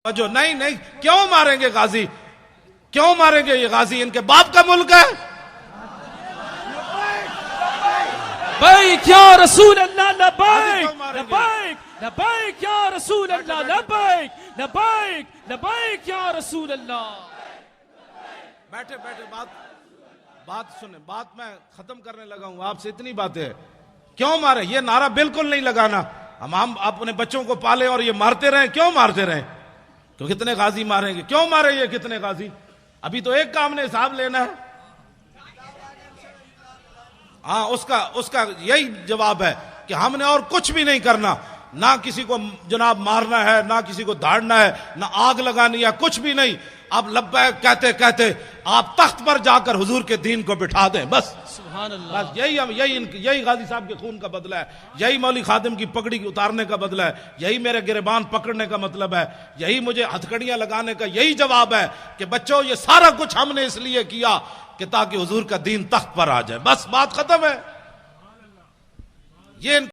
जो नहीं नहीं, क्यों मारेंगे गाजी, क्यों मारेंगे ये गाजी, इनके बाप का मुल्क है। लब्बैक या रसूल अल्लाह, लब्बैक लब्बैक लब्बैक या रसूल अल्लाह, लब्बैक लब्बैक लब्बैक या रसूल अल्लाह। बैठे बैठे बात सुने, बात मैं खत्म करने लगा हूं, आपसे इतनी बातें है। क्यों मारे, ये नारा बिल्कुल नहीं लगाना। हम अपने बच्चों को पाले और ये मारते रहे, क्यों मारते रहे, तो कितने गाजी मारेंगे, क्यों मारे ये कितने गाजी। अभी तो एक काम ने हिसाब लेना है। हाँ, उसका यही जवाब है कि हमने और कुछ भी नहीं करना, ना किसी को जनाब मारना है, ना किसी को धाड़ना है, ना आग लगानी है, कुछ भी नहीं। अब लब्बैक कहते कहते आप तख्त पर जाकर हुजूर के दीन को बिठा दें, बस। सुभान अल्लाह। बस यही गाजी साहब के खून का बदला है, यही मौली खादिम की पगड़ी उतारने का बदला है, यही मेरे गिरबान पकड़ने का मतलब है, यही मुझे हथकड़ियां लगाने का यही जवाब है कि बच्चों ये सारा कुछ हमने इसलिए किया कि ताकि हुजूर का दीन तख्त पर आ जाए, बस बात खत्म है। ये